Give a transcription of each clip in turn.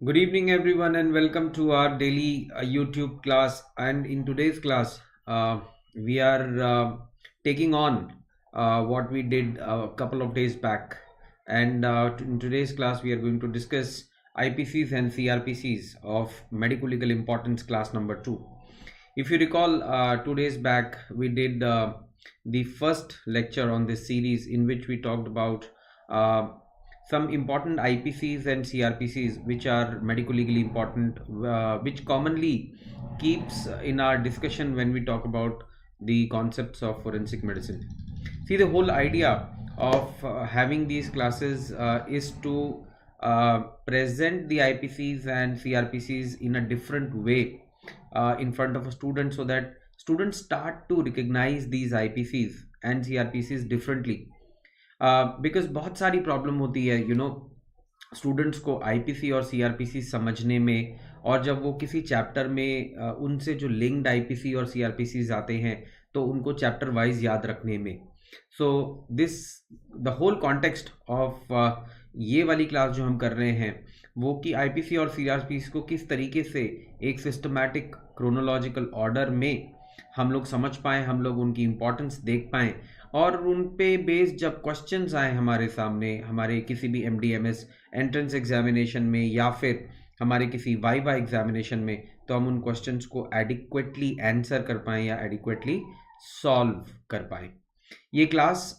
Good evening, everyone, and welcome to our daily YouTube class. And in today's class, we are taking on what we did a couple of days back. And in today's class, we are going to discuss IPCs and CrPCs of Medico-legal Importance class number 2. If you recall, 2 days back, we did the first lecture on this series in which we talked about some important IPCs and CrPCs which are medico-legally important, which commonly keeps in our discussion when we talk about the concepts of forensic medicine. See, the whole idea of having these classes is to present the IPCs and CrPCs in a different way in front of a student, so that students start to recognize these IPCs and CrPCs differently. Because बहुत सारी problem होती है students को IPC और CrPC समझने में, और जब वो किसी चैप्टर में उनसे जो लिंक्ड आईपीसी और सीआरपीसी आते हैं तो उनको चैप्टर वाइज याद रखने में. So this the whole context of ये वाली क्लास जो हम कर रहे हैं वो कि आईपीसी और सीआरपीसी को किस तरीके से एक सिस्टमैटिक क्रोनोलॉजिकल ऑर्डर में हम लोग समझ पाएँ, हम लोग उनकी इम्पोर्टेंस देख पाएँ, और उन पे बेस्ड जब क्वेश्चंस आए हमारे सामने, हमारे किसी भी एमडीएमएस एंट्रेंस एग्जामिनेशन में या फिर हमारे किसी वाइवा एग्जामिनेशन में, तो हम उन क्वेश्चंस को एडिक्वेटली आंसर कर पाएँ या एडिक्वेटली सॉल्व कर पाएँ. ये क्लास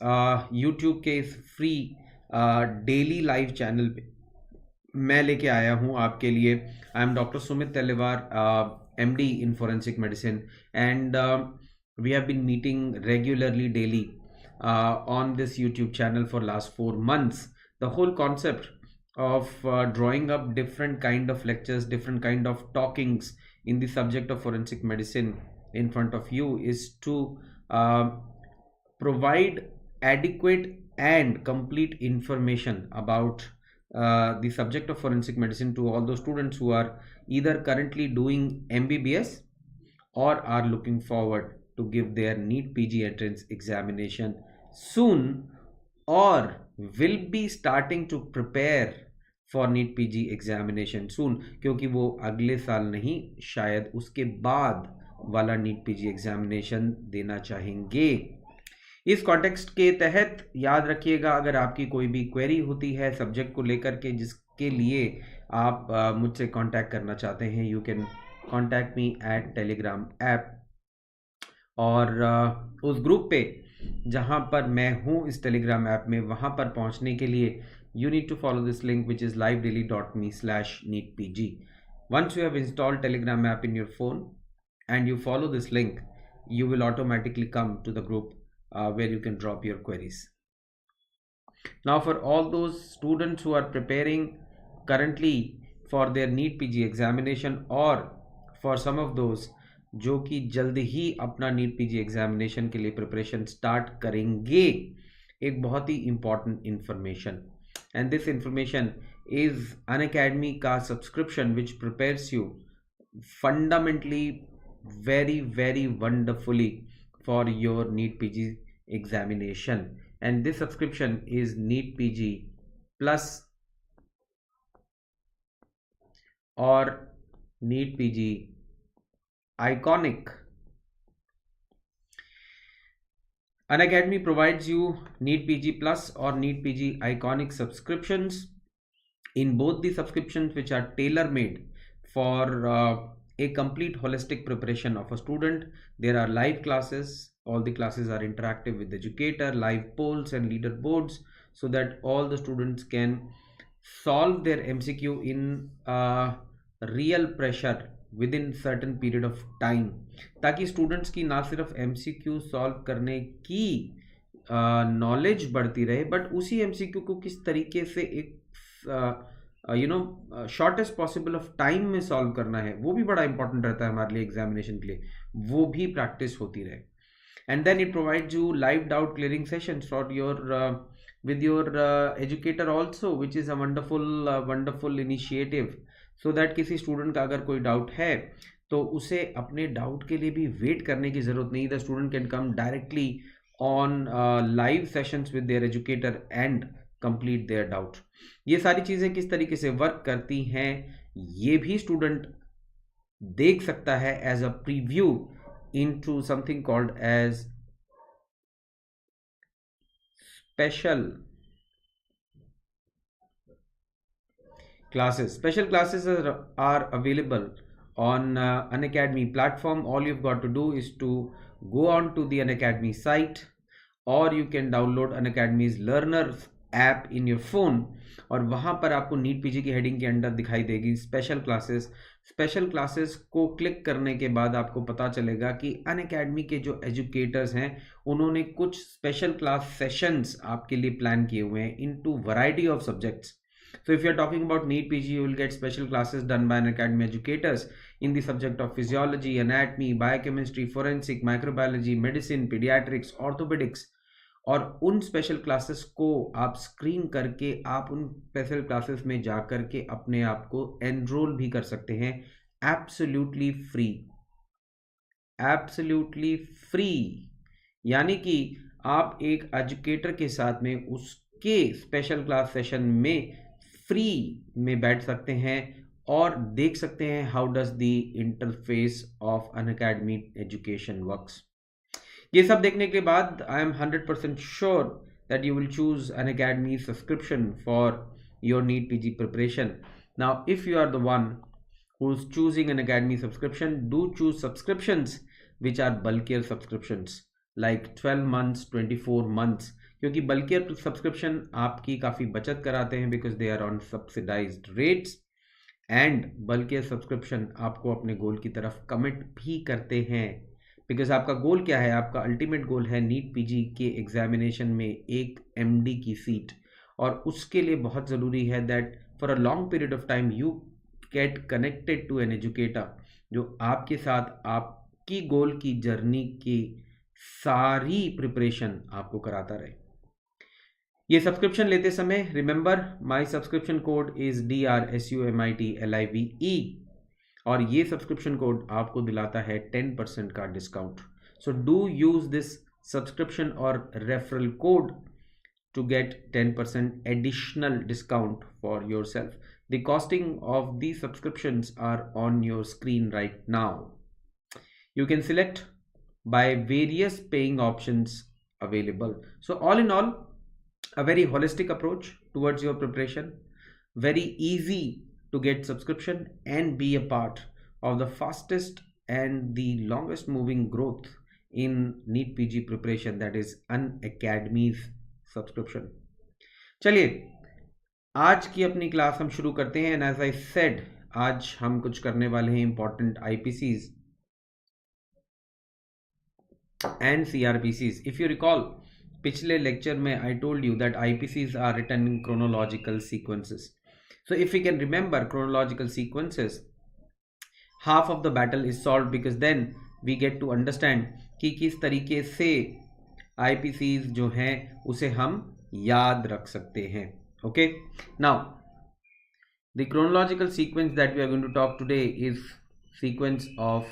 यूट्यूब के इस फ्री डेली लाइव चैनल पे मैं लेके आया हूँ आपके लिए. I am doctor Sumit Telewar, MD in forensic medicine, and we have been meeting regularly daily on this YouTube channel for last 4 months. The whole concept of drawing up different kind of lectures, different kind of talkings in the subject of forensic medicine in front of you is to provide adequate and complete information about the subject of forensic medicine to all those students who are either currently doing MBBS or are looking forward to give their NEET PG entrance examination soon, or will be starting to prepare for NEET PG examination soon, क्योंकि वो अगले साल नहीं, शायद उसके बाद वाला NEET PG examination देना चाहेंगे. इस कॉन्टेक्स्ट के तहत याद रखिएगा, अगर आपकी कोई भी क्वेरी होती है सब्जेक्ट को लेकर के जिसके लिए आप मुझसे कांटेक्ट करना चाहते हैं, you can contact me at Telegram app, और उस ग्रुप पे जहाँ पर मैं हूँ इस टेलीग्राम ऐप में, वहाँ पर पहुँचने के लिए you need to follow this link which is livedaily.me/neetpg. Once you have installed Telegram app in your phone and you follow this link, you will automatically come to the group where you can drop your queries. Now, for all those students who are preparing currently for their NEET PG examination, or for some of those जो कि जल्द ही अपना NEET PG examination के लिए preparation start करेंगे, एक बहुत ही important information, and this information is Unacademy का subscription which prepares you fundamentally very very wonderfully for your NEET PG examination. And this subscription is NEET PG plus or NEET PG Iconic. Unacademy provides you NEET PG plus or NEET PG Iconic subscriptions. In both the subscriptions, which are tailor-made for a complete holistic preparation of a student, there are live classes. All the classes are interactive with the educator, live polls and leaderboards, so that all the students can solve their MCQ in real pressure within certain period of time, ताकि students की ना सिर्फ MCQ solve करने की knowledge बढ़ती रहे, but उसी MCQ को किस तरीके से एक shortest possible of time में solve करना है, वो भी बड़ा important रहता है हमारे लिए examination के लिए, वो भी practice होती रहे. And then it provides you live doubt clearing sessions for your with your educator also, which is a wonderful initiative, so that किसी student का अगर कोई doubt है तो उसे अपने doubt के लिए भी wait करने की ज़रूरत नहीं. The student can come directly on live sessions with their educator and complete their doubt. ये सारी चीज़ें किस तरीके से वर्क करती हैं ये भी स्टूडेंट देख सकता है as a preview into something called as special classes. Special classes are available on Unacademy platform. All you've got to do is to go on to the Unacademy site, or you can download Unacademy's learners app in your phone, और वहाँ पर आपको NEET PG की heading के under दिखाई देगी special classes. Special classes को click करने के बाद आपको पता चलेगा कि अनअकैडमी के जो एजुकेटर्स हैं उन्होंने कुछ स्पेशल क्लास सेशंस आपके लिए प्लान किए हुए हैं into variety of subjects. So if you are talking about NEET PG, you will get special classes done by Unacademy educators in the subject of Physiology, Anatomy, Biochemistry, Forensic, Microbiology, Medicine, Pediatrics, Orthopedics। और उन special classes को आप screen करके आप उन special classes में जा कर के अपने आप को एनरोल भी कर सकते हैं एब्सोल्युटली फ्री। एब्सोल्युटली फ्री यानी कि आप एक एजुकेटर के साथ में उसके स्पेशल क्लास सेशन में फ्री में बैठ सकते हैं और देख सकते हैं how does the interface of Unacademy education works. ये सब देखने के बाद I am 100% sure that you will choose Unacademy subscription for your NEET PG preparation. Now if you are the one who is choosing an academy subscription, do choose subscriptions which are bulkier subscriptions like 12 months 24 months, क्योंकि bulkier subscription आपकी काफ़ी बचत कराते हैं because they are on subsidized rates, and bulkier subscription आपको अपने गोल की तरफ कमिट भी करते हैं because आपका गोल क्या है? आपका अल्टीमेट गोल है नीट पीजी के एग्जामिनेशन में एक एमडी की सीट, और उसके लिए बहुत ज़रूरी है that for a long period of time you get connected to an educator जो आपके साथ आपकी गोल की जर्नी की सारी प्रिपरेशन आपको कराता रहे। ये सब्सक्रिप्शन लेते समय remember my subscription code is DRSUMITLIVE, और ये सब्सक्रिप्शन कोड आपको दिलाता है 10% का discount. So do use this subscription और referral code to get 10% additional discount for yourself. The costing of these subscriptions are on your screen right now. You can select by various paying options available. So all in all, a very holistic approach towards your preparation, very easy to get subscription and be a part of the fastest and the longest moving growth in NEET PG preparation, that is Unacademy's subscription. चलिए आज की अपनी class हम शुरू करते हैं, and as I said आज हम कुछ करने वाले हैं important IPCs and CrPCs. If you recall पिछले लेक्चर में I told you that IPCs are written in chronological sequences. So if you can remember chronological sequences, half of the battle is solve because then we get to understand कि किस तरीके से आईपीसीज जो हैं उसे हम याद रख सकते हैं। Okay, now the chronological sequence that we are going to talk today is sequence of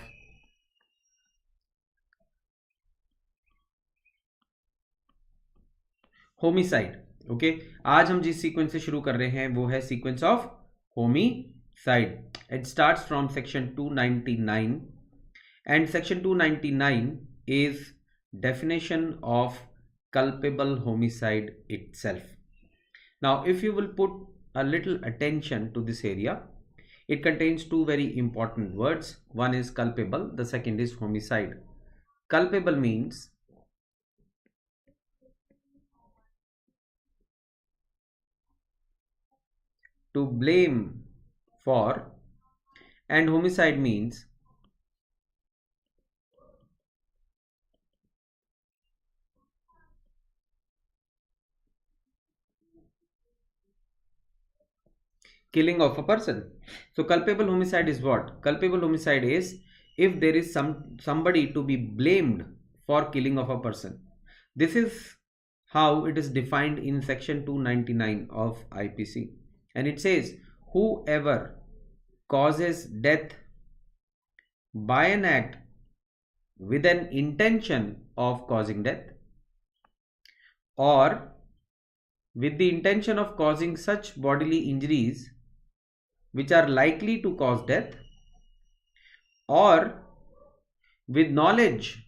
homicide. Okay, आज हम जिस सीक्वेंस से शुरू कर रहे हैं वो है sequence of homicide. It starts from section 299 and section 299 is definition of culpable homicide itself. Now if you will put a little attention to this area, it contains two very important words. One is culpable, the second is homicide. Culpable means to blame for, and homicide means killing of a person. So culpable homicide is what? Culpable homicide is if there is somebody to be blamed for killing of a person. This is how it is defined in section 299 of IPC, and it says whoever causes death by an act with an intention of causing death, or with the intention of causing such bodily injuries which are likely to cause death, or with knowledge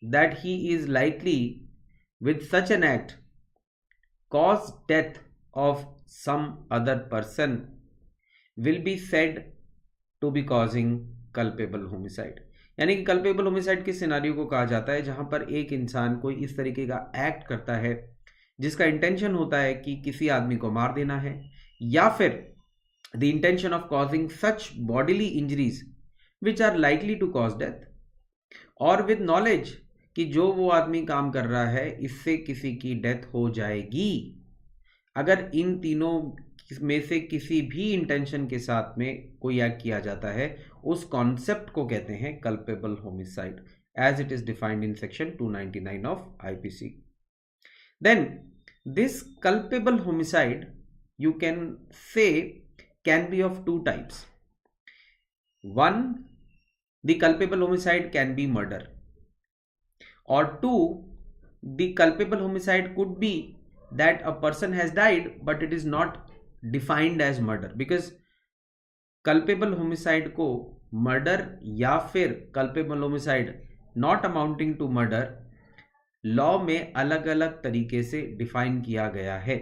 that he is likely with such an act cause death of some other person, will be said to be causing culpable homicide. यानी कि culpable homicide किस scenario को कहा जाता है जहां पर एक इंसान कोई इस तरीके का एक्ट करता है जिसका इंटेंशन होता है कि किसी आदमी को मार देना है, या फिर the intention of causing such bodily injuries which are likely to cause death, और विद नॉलेज कि जो वो आदमी काम कर रहा है इससे किसी की डेथ हो जाएगी। अगर इन तीनों में से किसी भी इंटेंशन के साथ में कोई एक्ट किया जाता है, उस कॉन्सेप्ट को कहते हैं culpable homicide, as it is defined in section 299 of IPC. Then this culpable homicide you can say can be of two types. One, the culpable homicide can be murder, or two, the culpable homicide could be that a person has died but it is not defined as murder, because culpable homicide को murder या फिर culpable homicide not amounting to murder law में अलग अलग तरीके से define किया गया है।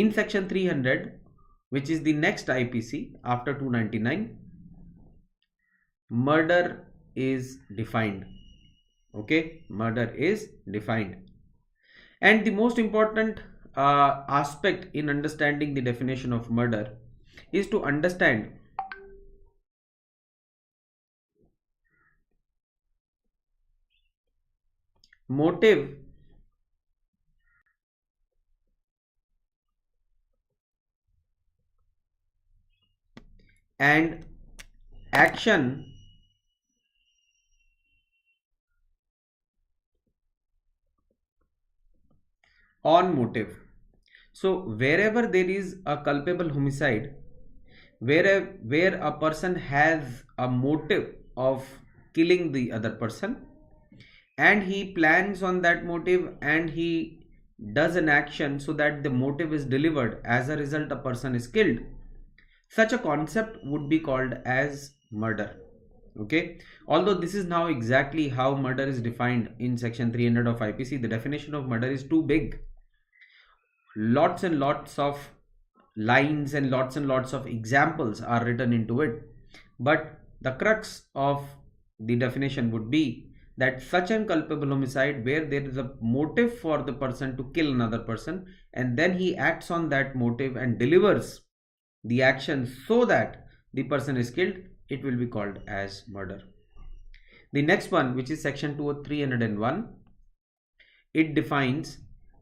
In section 300, which is the next IPC after 299, murder is defined. Okay, murder is defined. And the most important aspect in understanding the definition of murder is to understand motive and action on motive. So wherever there is a culpable homicide, where a person has a motive of killing the other person and he plans on that motive and he does an action so that the motive is delivered, as a result a person is killed, such a concept would be called as murder. Okay, although this is now exactly how murder is defined in section 300 of IPC, the definition of murder is too big. Lots and lots of lines and lots of examples are written into it, but the crux of the definition would be that such an culpable homicide where there is a motive for the person to kill another person and then he acts on that motive and delivers the action so that the person is killed, it will be called as murder. The next one, which is section 301, it defines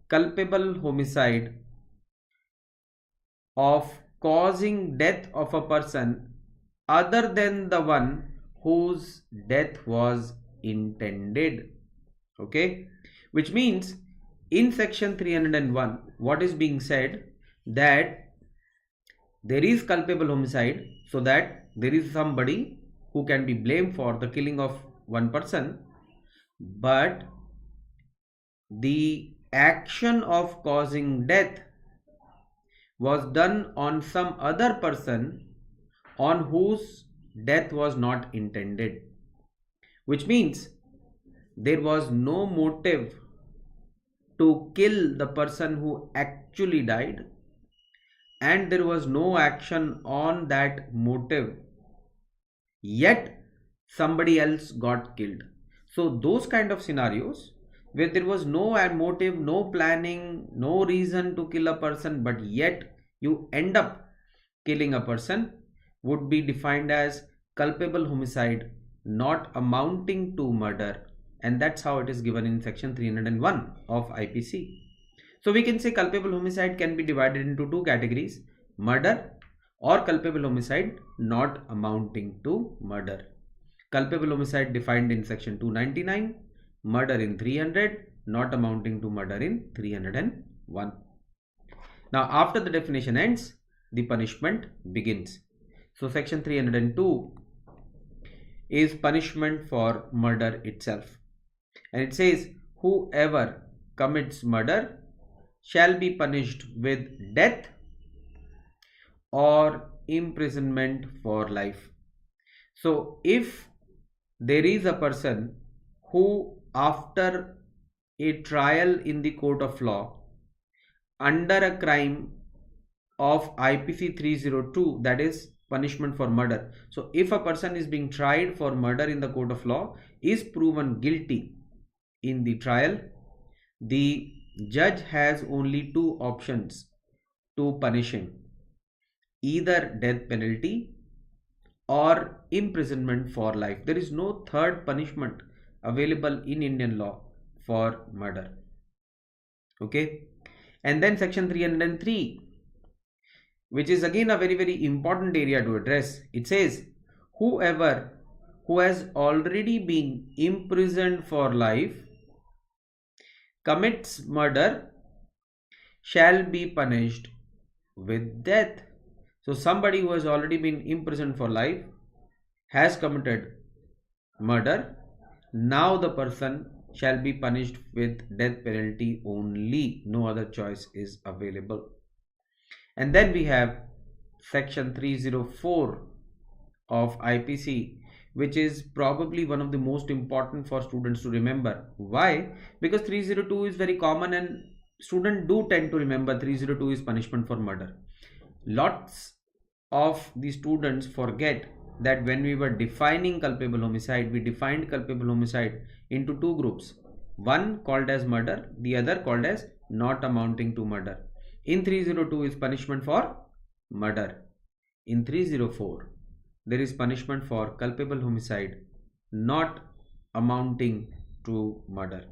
culpable homicide of causing death of a person other than the one whose death was intended. Okay, which means in section 301 what is being said, that there is culpable homicide so that there is somebody who can be blamed for the killing of one person, but the action of causing death was done on some other person on whose death was not intended, which means there was no motive to kill the person who actually died and there was no action on that motive, yet somebody else got killed. So those kind of scenarios where there was no motive, no planning, no reason to kill a person, but yet you end up killing a person, would be defined as culpable homicide not amounting to murder, and that's how it is given in section 301 of IPC. So we can say culpable homicide can be divided into two categories: murder or culpable homicide not amounting to murder. Culpable homicide defined in section 299, murder in 300, not amounting to murder in 301. Now after the definition ends, the punishment begins. So section 302 is punishment for murder itself, and it says whoever commits murder shall be punished with death or imprisonment for life. So if there is a person who, after a trial in the court of law under a crime of IPC 302, that is punishment for murder. So if a person is being tried for murder in the court of law, is proven guilty in the trial, the judge has only two options to punish him: either death penalty or imprisonment for life. There is no third punishment available in Indian law for murder. Okay. And then section 303, which is again a very important area to address. It says, whoever who has already been imprisoned for life commits murder shall be punished with death. So somebody who has already been imprisoned for life has committed murder. Now the person shall be punished with death penalty only. No other choice is available. And then we have section 304 of IPC, which is probably one of the most important for students to remember. Why? Because 302 is very common and students do tend to remember 302 is punishment for murder. Lots of the students forget that when we were defining culpable homicide, we defined culpable homicide into two groups. One called as murder, the other called as not amounting to murder. In 302 is punishment for murder. In 304, there is punishment for culpable homicide not amounting to murder.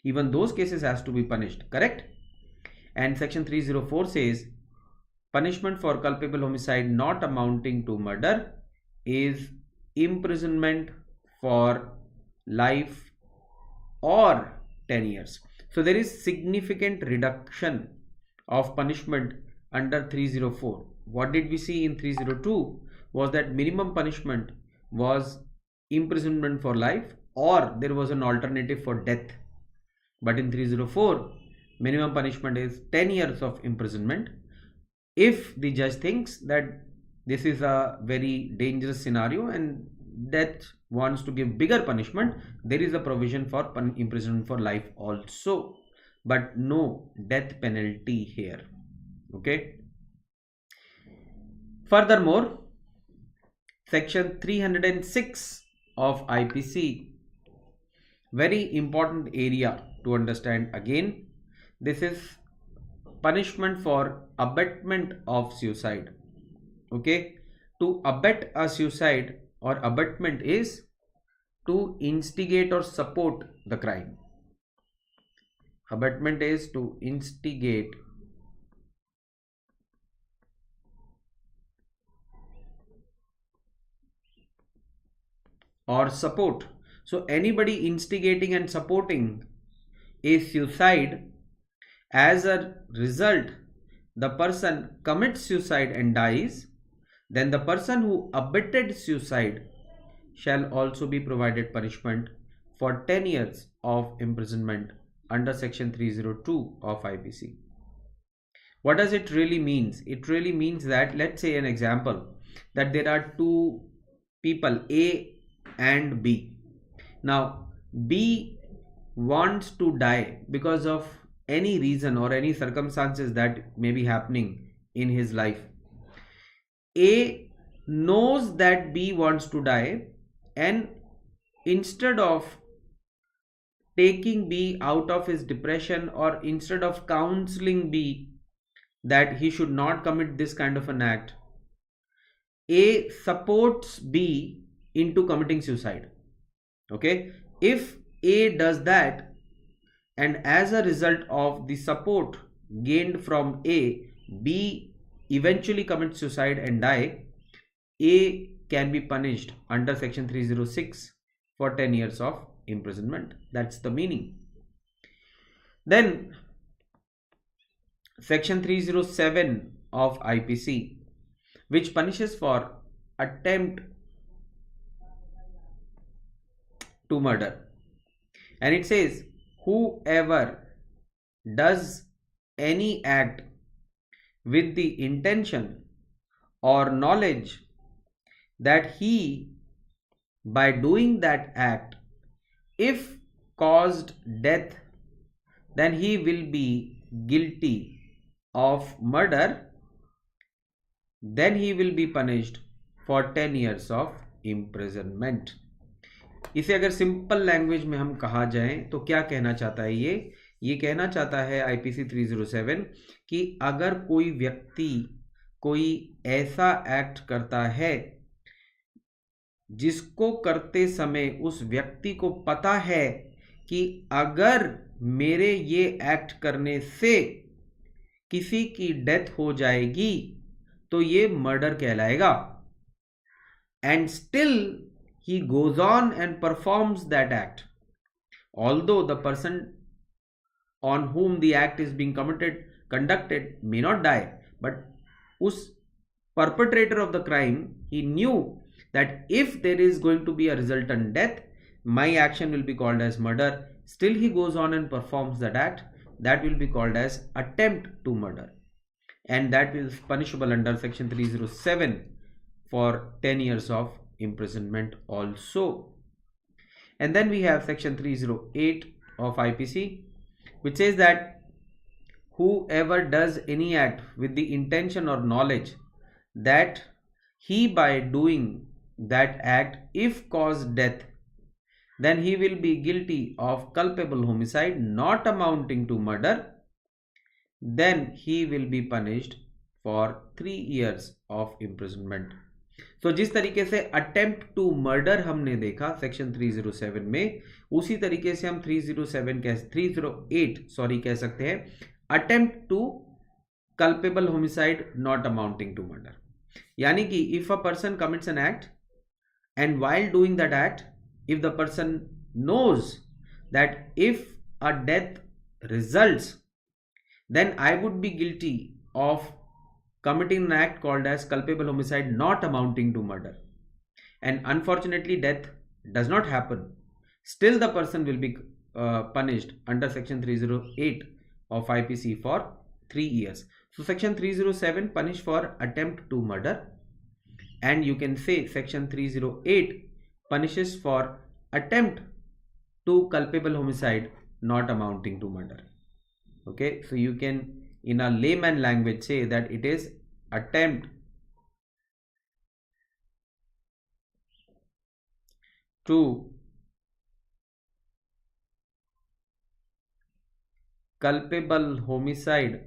Even those cases has to be punished, correct? And section 304 says punishment for culpable homicide not amounting to murder is imprisonment for life or 10 years. So there is significant reduction of punishment under 304. What did we see in 302 was that minimum punishment was imprisonment for life or there was an alternative for death. But in 304, minimum punishment is 10 years of imprisonment. If the judge thinks that this is a very dangerous scenario and death wants to give bigger punishment, there is a provision for imprisonment for life also, but no death penalty here. Okay. Furthermore, section 306 of IPC, very important area to understand again. This is punishment for abetment of suicide. Okay, to abet a suicide or abetment is to instigate or support the crime. Abetment is to instigate or support. So anybody instigating and supporting a suicide, as a result the person commits suicide and dies, then the person who abetted suicide shall also be provided punishment for 10 years of imprisonment under section 302 of IPC. What does it really means? It really means that, let's say an example, that there are two people, A and B. Now B wants to die because of any reason or any circumstances that may be happening in his life. A knows that B wants to die, and instead of taking B out of his depression or instead of counseling B that he should not commit this kind of an act, A supports B into committing suicide. Okay, if A does that, and as a result of the support gained from A, B eventually commits suicide and die, A can be punished under section 306 for 10 years of imprisonment. That's the meaning. Then section 307 of IPC, which punishes for attempt to murder, and it says whoever does any act with the intention or knowledge that he, by doing that act, if caused death, then he will be guilty of murder, then he will be punished for 10 years of imprisonment. इसे अगर simple language में हम कहा जाए तो क्या कहना चाहता है ये कहना चाहता है आईपीसी 307 कि अगर कोई व्यक्ति कोई ऐसा एक्ट करता है जिसको करते समय उस व्यक्ति को पता है कि अगर मेरे ये एक्ट करने से किसी की डेथ हो जाएगी तो ये मर्डर कहलाएगा, and still he goes on and performs that act, although the person on whom the act is being conducted may not die, but us perpetrator of the crime, he knew that if there is going to be a resultant death, my action will be called as murder. Still he goes on and performs that act, that will be called as attempt to murder, and that is punishable under section 307 for 10 years of imprisonment also. And then we have section 308 of IPC, which says that whoever does any act with the intention or knowledge that he, by doing that act, if cause death, then he will be guilty of culpable homicide not amounting to murder, then he will be punished for 3 years of imprisonment. तो जिस तरीके से attempt to murder हमने देखा section 307 में, उसी तरीके से हम 308 कह सकते हैं attempt to culpable homicide not amounting to murder. यानी कि if a person commits an act and while doing that act, if the person knows that if a death results, then I would be guilty of committing an act called as culpable homicide not amounting to murder, and unfortunately death does not happen, still the person will be punished under section 308 of IPC for 3 years. So section 307 punish for attempt to murder, and you can say section 308 punishes for attempt to culpable homicide not amounting to murder. Okay, so you can in a layman language say that it is attempt to culpable homicide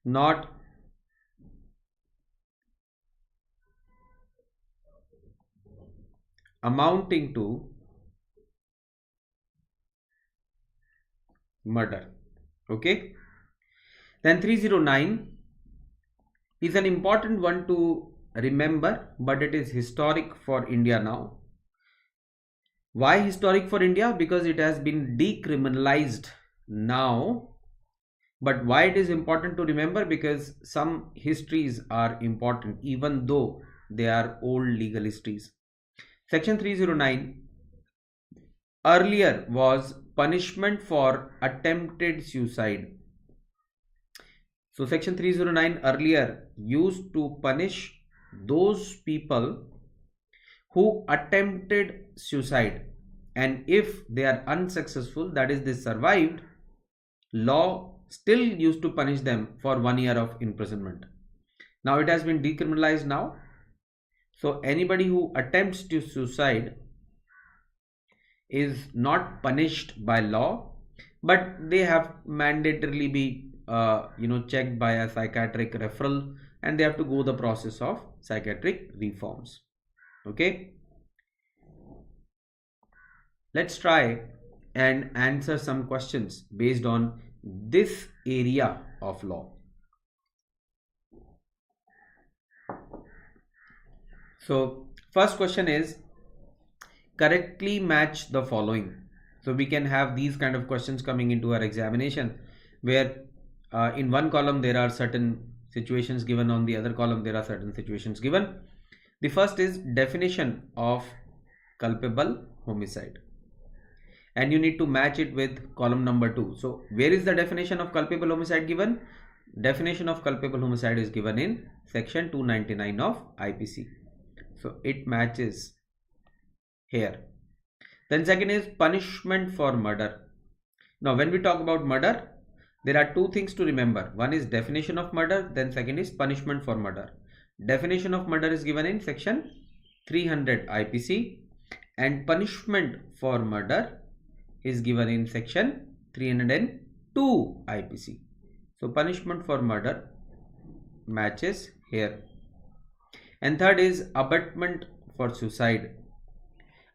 not amounting to murder. Okay, then 309 is an important one to remember, but it is historic for India now. Why historic for India? Because it has been decriminalized now. But why it is important to remember? Because some histories are important even though they are old legal histories. Section 309 earlier was punishment for attempted suicide. So section 309 earlier used to punish those people who attempted suicide, and if they are unsuccessful, that is they survived, law still used to punish them for 1 year of imprisonment. Now it has been decriminalized now. So anybody who attempts to suicide is not punished by law, but they have mandatorily be checked by a psychiatric referral, and they have to go the process of psychiatric reforms. Okay, let's try and answer some questions based on this area of law. So first question is, correctly match the following. So we can have these kind of questions coming into our examination where in one column there are certain situations given, on the other column there are certain situations given. The first is definition of culpable homicide. and you need to match it with column number 2. So where is the definition of culpable homicide given? Definition of culpable homicide is given in section 299 of IPC. So it matches here. Then second is punishment for murder. Now when we talk about murder, there are two things to remember. One is definition of murder, then second is punishment for murder. Definition of murder is given in section 300 IPC and punishment for murder is given in section 302 IPC. So punishment for murder matches here. And third is abetment for suicide.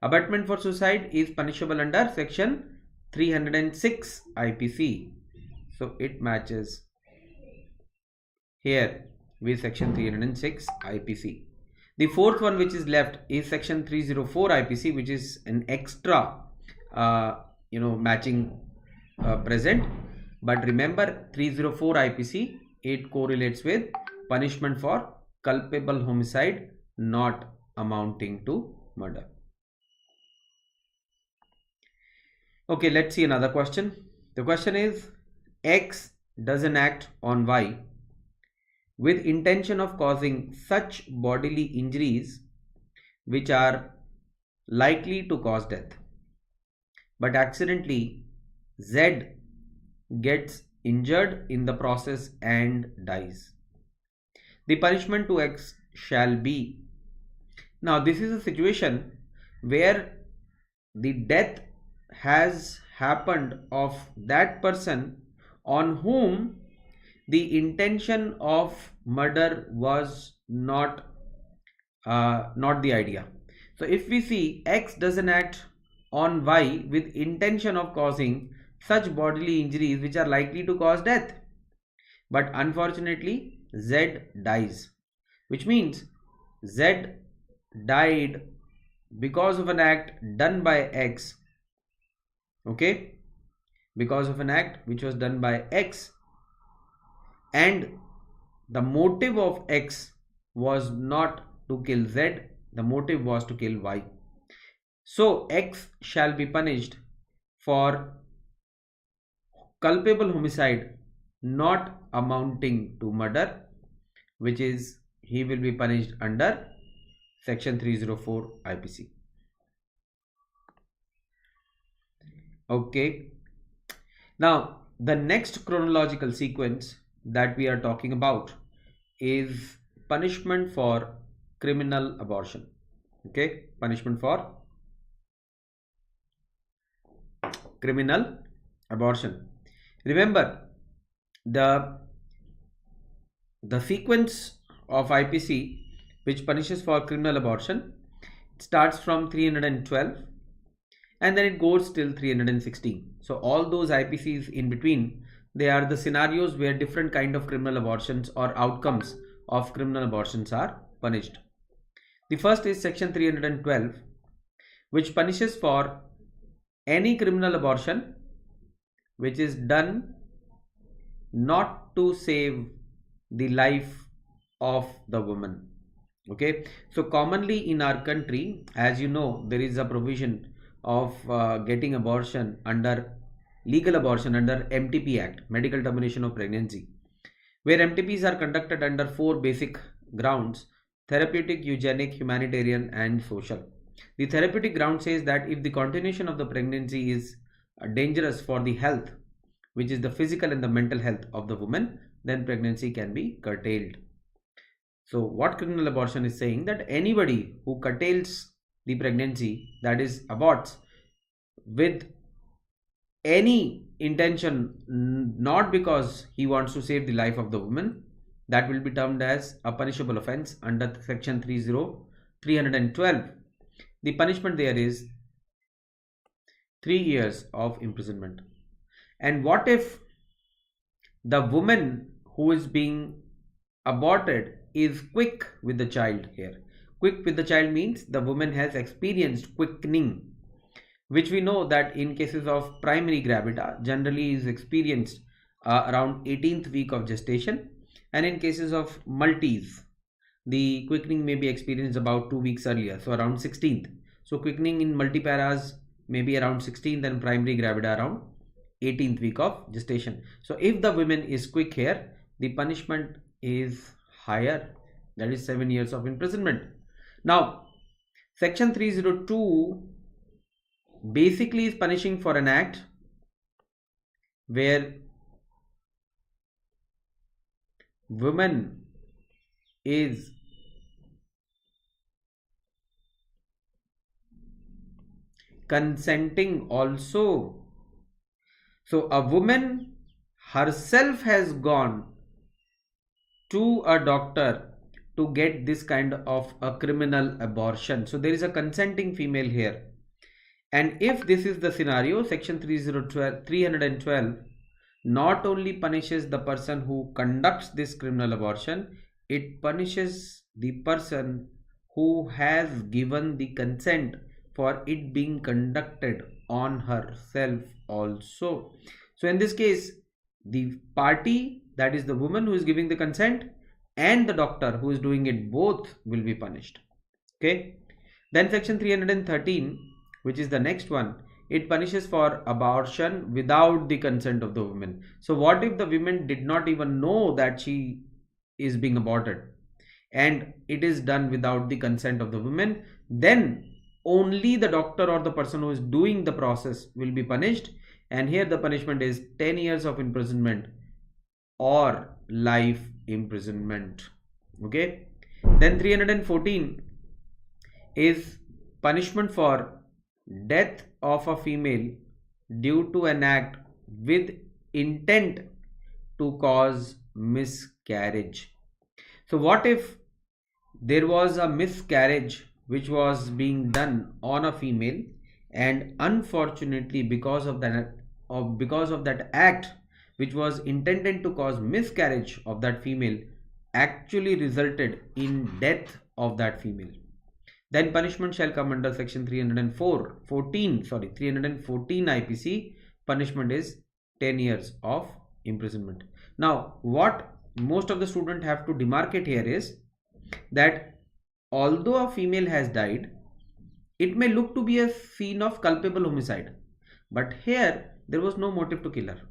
Abetment for suicide is punishable under section 306 IPC. So it matches here with section 306 IPC. The fourth one which is left is section 304 IPC, which is an extra matching present. But remember, 304 IPC, it correlates with punishment for culpable homicide not amounting to murder. Okay, let's see another question. The question is, X does an act on Y with intention of causing such bodily injuries which are likely to cause death, but accidentally Z gets injured in the process and dies. The punishment to X shall be. Now this is a situation where the death has happened of that person on whom the intention of murder was not the idea. So if we see X does an act on Y with intention of causing such bodily injuries which are likely to cause death, but unfortunately Z dies, which means Z died because of an act done by X. Okay, because of an act which was done by X, and the motive of X was not to kill Z, the motive was to kill Y. So X shall be punished for culpable homicide not amounting to murder, which is he will be punished under section 304 IPC. Okay, now the next chronological sequence that we are talking about is punishment for criminal abortion. Okay, punishment for criminal abortion. Remember, the sequence of IPC which punishes for criminal abortion starts from 312 and then it goes till 316. So all those IPCs in between, they are the scenarios where different kind of criminal abortions or outcomes of criminal abortions are punished. The first is section 312, which punishes for any criminal abortion which is done not to save the life of the woman. Okay, so commonly in our country, as you know, there is a provision of getting abortion under legal abortion under MTP Act, Medical Termination of Pregnancy, where MTPs are conducted under 4 basic grounds: therapeutic, eugenic, humanitarian and social. The therapeutic ground says that if the continuation of the pregnancy is dangerous for the health, which is the physical and the mental health of the woman, then pregnancy can be curtailed. So what criminal abortion is saying, that anybody who curtails the pregnancy, that is aborts with any intention, not because he wants to save the life of the woman, that will be termed as a punishable offense under section 312. The punishment there is 3 years of imprisonment. And what if the woman who is being aborted is quick with the child here? Quick with the child means the woman has experienced quickening, which we know that in cases of primary gravida generally is experienced around 18th week of gestation, and in cases of multis the quickening may be experienced about 2 weeks earlier, so around 16th. So quickening in multiparas maybe around 16th, and primary gravida around 18th week of gestation. So if the woman is quick here, the punishment is higher, that is 7 years of imprisonment. Now section 302 basically is punishing for an act where woman is consenting also. So a woman herself has gone to a doctor to get this kind of a criminal abortion. So there is a consenting female here. And if this is the scenario, section 312 not only punishes the person who conducts this criminal abortion, it punishes the person who has given the consent for it being conducted on herself also. So in this case, the party, that is the woman who is giving the consent, and the doctor who is doing it, both will be punished. Okay. Then section 313, which is the next one, it punishes for abortion without the consent of the woman. So what if the woman did not even know that she is being aborted, and it is done without the consent of the woman? Then only the doctor or the person who is doing the process will be punished, and here the punishment is 10 years of imprisonment or life imprisonment. Okay. Then 314 is punishment for death of a female due to an act with intent to cause miscarriage. So what if there was a miscarriage which was being done on a female, and unfortunately because of that act which was intended to cause miscarriage of that female actually resulted in death of that female? Then punishment shall come under section 314 IPC. Punishment is 10 years of imprisonment. Now what most of the students have to demarcate here is that although a female has died, it may look to be a scene of culpable homicide, but here there was no motive to kill her.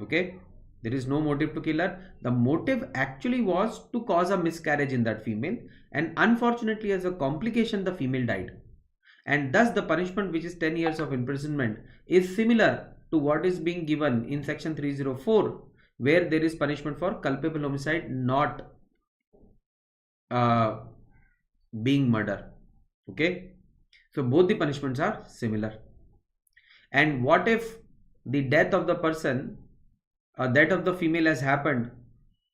Okay, there is no motive to kill her. The motive actually was to cause a miscarriage in that female, and unfortunately as a complication the female died, and thus the punishment, which is 10 years of imprisonment, is similar to what is being given in section 304, where there is punishment for culpable homicide, not being murder. Okay, so both the punishments are similar. And what if the death of the person, that of the female, has happened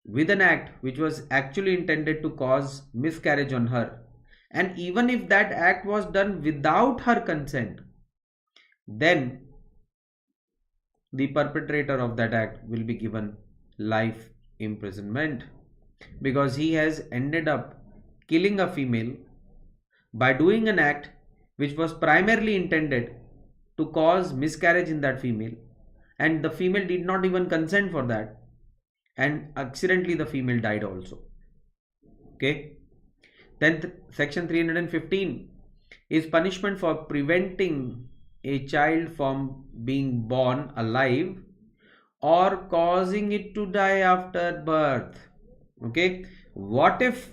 with an act which was actually intended to cause miscarriage on her, and even if that act was done without her consent, then the perpetrator of that act will be given life imprisonment, because he has ended up killing a female by doing an act which was primarily intended to cause miscarriage in that female, and the female did not even consent for that, and accidentally the female died also. Okay. Then section 315 is punishment for preventing a child from being born alive or causing it to die after birth. Okay, what if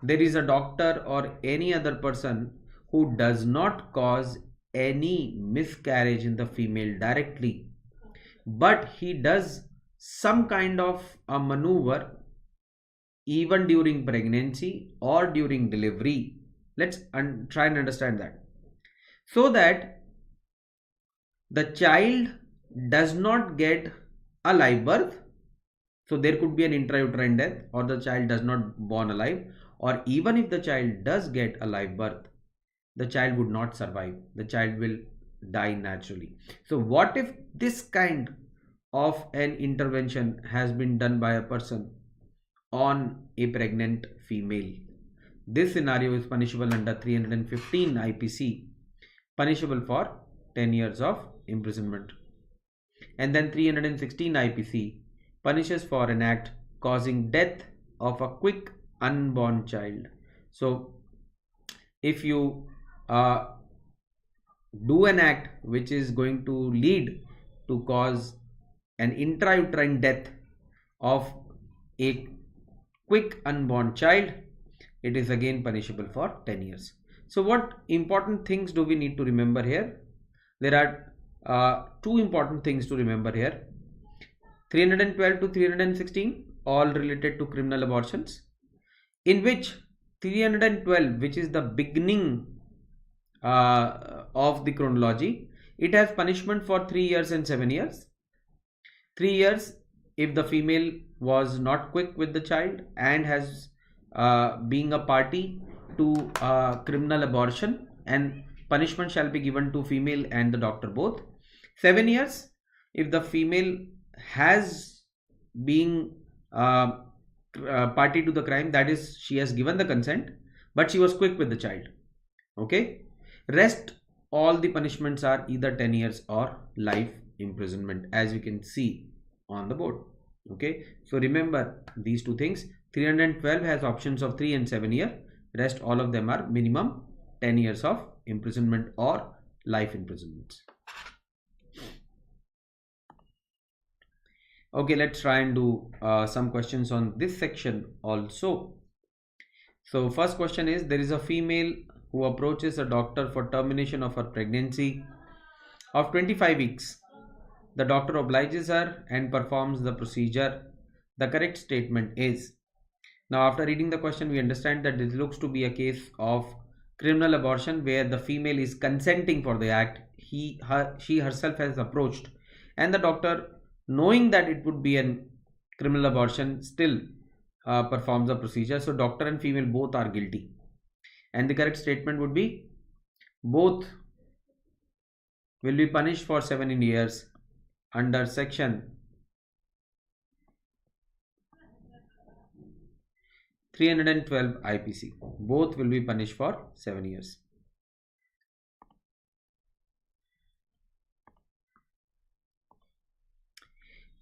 there is a doctor or any other person who does not cause any miscarriage in the female directly, but he does some kind of a maneuver even during pregnancy or during delivery? Let's try and understand that. So that the child does not get a live birth, so there could be an intrauterine death, or the child does not born alive, or even if the child does get a live birth, the child would not survive, the child will die naturally. So what if this kind of an intervention has been done by a person on a pregnant female? This scenario is punishable under 315 IPC, punishable for 10 years of imprisonment. And then 316 IPC punishes for an act causing death of a quick unborn child. So if you do an act which is going to lead to cause an intrauterine death of a quick unborn child, it is again punishable for 10 years. So what important things do we need to remember here? There are two important things to remember here. 312 to 316 all related to criminal abortions, in which 312, which is the beginning of the chronology, it has punishment for 3 years and 7 years. 3 years if the female was not quick with the child and has being a party to criminal abortion, and punishment shall be given to female and the doctor both. 7 years if the female has been party to the crime, that is, she has given the consent but she was quick with the child. Okay, rest all the punishments are either 10 years or life imprisonment, as you can see on the board. Okay, so remember these two things. 312 has options of 3 and 7 years. Rest all of them are minimum 10 years of imprisonment or life imprisonments. Okay, let's try and do some questions on this section also. So first question is, there is a female who approaches a doctor for termination of her pregnancy of 25 weeks. The doctor obliges her and performs the procedure. The correct statement is. Now after reading the question, we understand that this looks to be a case of criminal abortion where the female is consenting for the act. She herself has approached, and the doctor, knowing that it would be a criminal abortion, still performs the procedure. So doctor and female both are guilty, and the correct statement would be both will be punished for 7 years under section 312 IPC. Both will be punished for 7 years.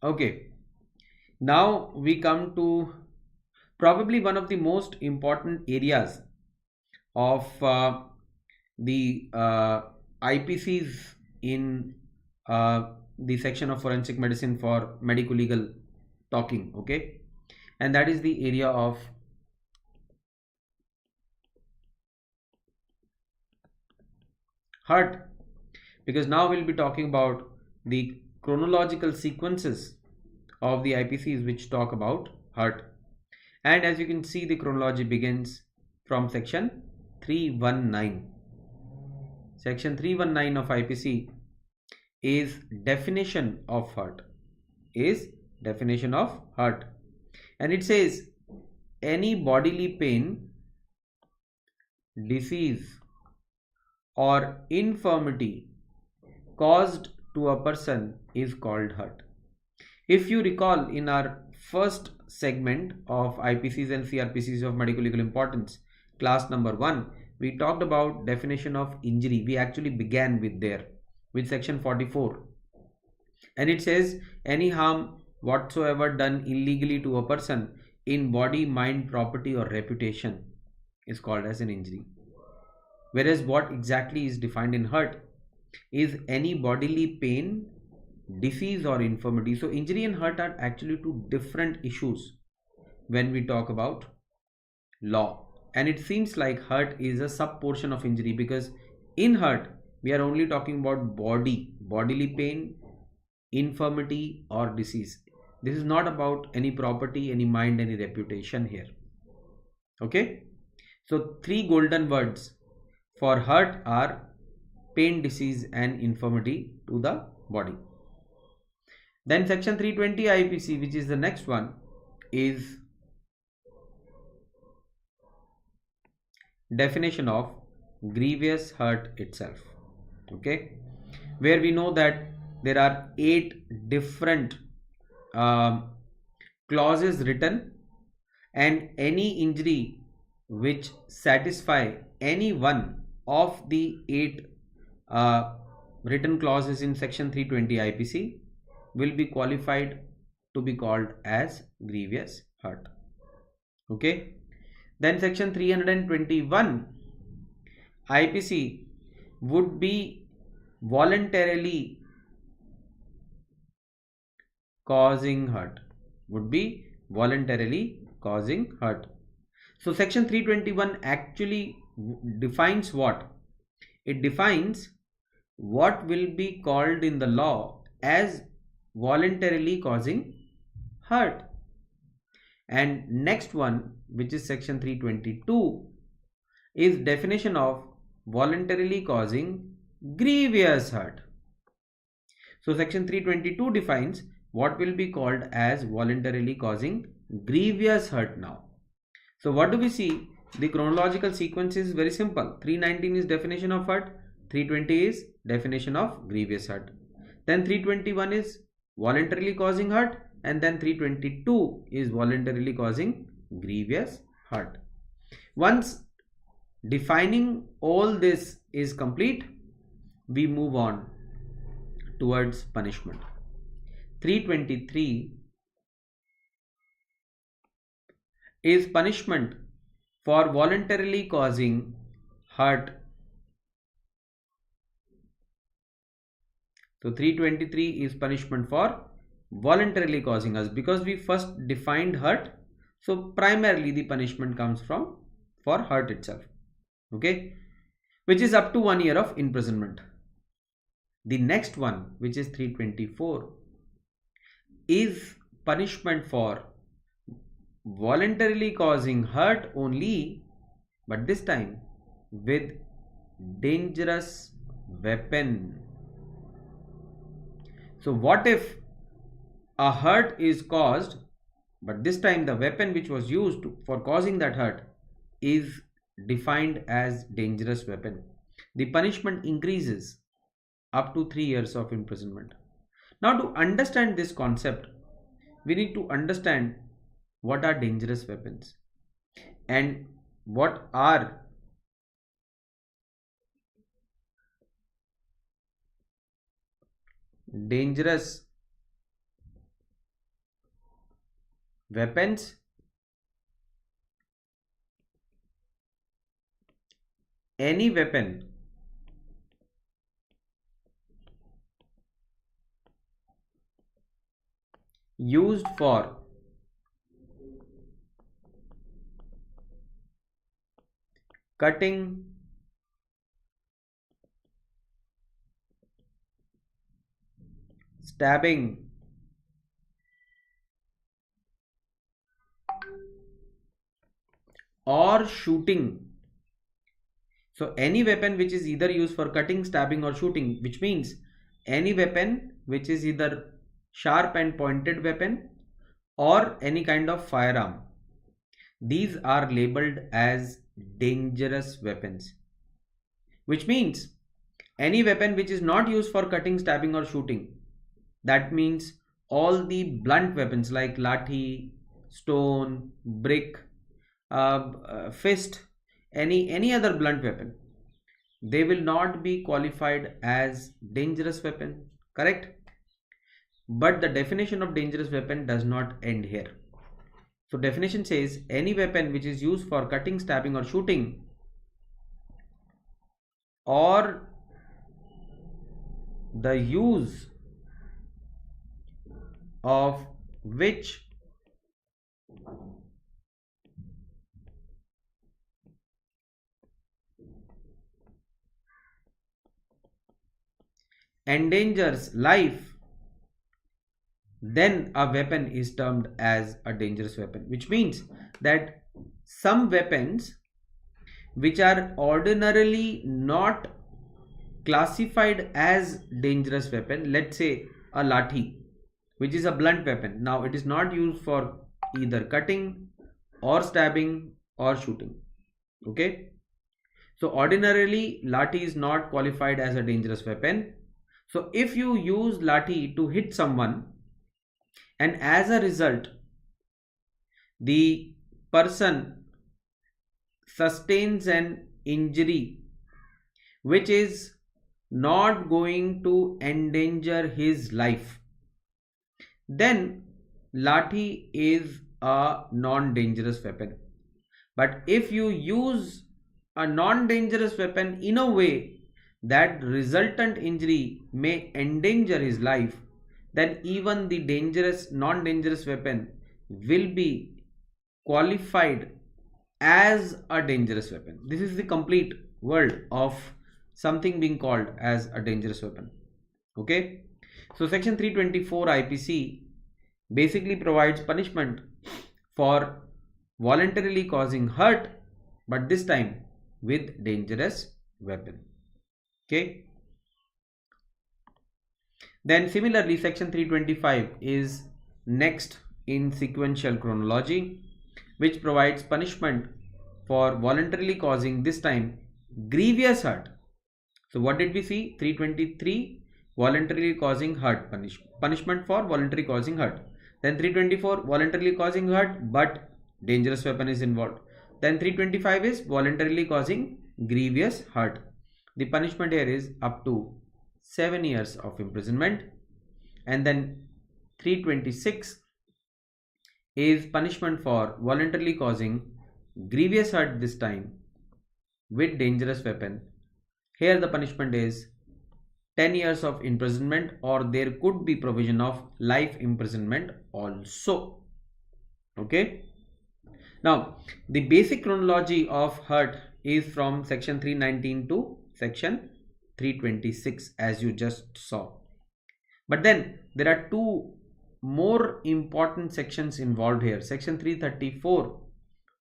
Okay, now we come to probably one of the most important areas of the IPCs in the section of forensic medicine for medico-legal talking. Okay, and that is the area of heart, because now we'll be talking about the chronological sequences of the IPCs which talk about heart. And as you can see, the chronology begins from section 319. Section 319 of IPC is definition of heart. And it says any bodily pain, disease or infirmity caused to a person is called heart. If you recall, in our first segment of IPCs and CrPCs of medico-legal importance, class number 1, we talked about definition of injury. We actually began with section 44, and it says any harm whatsoever done illegally to a person in body, mind, property or reputation is called as an injury. Whereas what exactly is defined in heart is any bodily pain, disease or infirmity. So injury and hurt are actually two different issues when we talk about law, and it seems like hurt is a sub portion of injury, because in hurt we are only talking about bodily pain, infirmity or disease. This is not about any property, any mind, any reputation here. Okay, so 3 golden words for hurt are pain, disease and infirmity to the body. Then section 320 IPC, which is the next one, is definition of grievous hurt itself. Okay, where we know that there are 8 different clauses written, and any injury which satisfy any one of the 8 written clauses in section 320 IPC will be qualified to be called as grievous hurt. Okay, then section 321 IPC would be voluntarily causing hurt. Would be voluntarily causing hurt. So section 321 actually defines what? It defines what will be called in the law as voluntarily causing hurt. And next one, which is section 322, is definition of voluntarily causing grievous hurt. So section 322 defines what will be called as voluntarily causing grievous hurt now. So what do we see? The chronological sequence is very simple. 319 is definition of hurt, 320 is definition of grievous hurt. Then 321 is voluntarily causing hurt, and then 322 is voluntarily causing grievous hurt. Once defining all this is complete, we move on towards punishment. 323 is punishment for voluntarily causing hurt. So 323 is punishment for voluntarily causing us, because we first defined hurt. So primarily the punishment comes from for hurt itself, okay, which is up to 1 year of imprisonment. The next one, which is 324, is punishment for voluntarily causing hurt only, but this time with dangerous weapon. So what if a hurt is caused, but this time the weapon which was used for causing that hurt is defined as dangerous weapon? The punishment increases up to 3 years of imprisonment. Now, to understand this concept, we need to understand what are dangerous weapons and what are dangerous weapons. Any weapon used for cutting, stabbing, or shooting. So any weapon which is either used for cutting, stabbing, or shooting, which means any weapon which is either sharp and pointed weapon or any kind of firearm, these are labeled as dangerous weapons. Which means any weapon which is not used for cutting, stabbing, or shooting, that means all the blunt weapons like lathi, stone, brick, fist, any other blunt weapon, they will not be qualified as dangerous weapon, correct? But the definition of dangerous weapon does not end here. So definition says any weapon which is used for cutting, stabbing, or shooting, or the use of which endangers life, then a weapon is termed as a dangerous weapon. Which means that some weapons which are ordinarily not classified as dangerous weapon, let's say a lathi, which is a blunt weapon, now it is not used for either cutting or stabbing or shooting, okay? So ordinarily lathi is not qualified as a dangerous weapon. So if you use lathi to hit someone and as a result the person sustains an injury which is not going to endanger his life, then lathi is a non-dangerous weapon. But if you use a non-dangerous weapon in a way that resultant injury may endanger his life, then even the non-dangerous weapon will be qualified as a dangerous weapon. This is the complete world of something being called as a dangerous weapon. Okay, so section 324 IPC basically provides punishment for voluntarily causing hurt, but this time with dangerous weapon. Okay, then similarly section 325 is next in sequential chronology, which provides punishment for voluntarily causing this time grievous hurt. So what did we see? 323 voluntarily causing hurt, punishment for voluntarily causing hurt. Then 324 voluntarily causing hurt but dangerous weapon is involved. Then 325 is voluntarily causing grievous hurt. The punishment here is up to 7 years of imprisonment. And then 326 is punishment for voluntarily causing grievous hurt, this time with dangerous weapon. Here the punishment is 10 years of imprisonment, or there could be provision of life imprisonment also. Okay, now the basic chronology of hurt is from section 319 to section 326 as you just saw. But then there are two more important sections involved here, section 334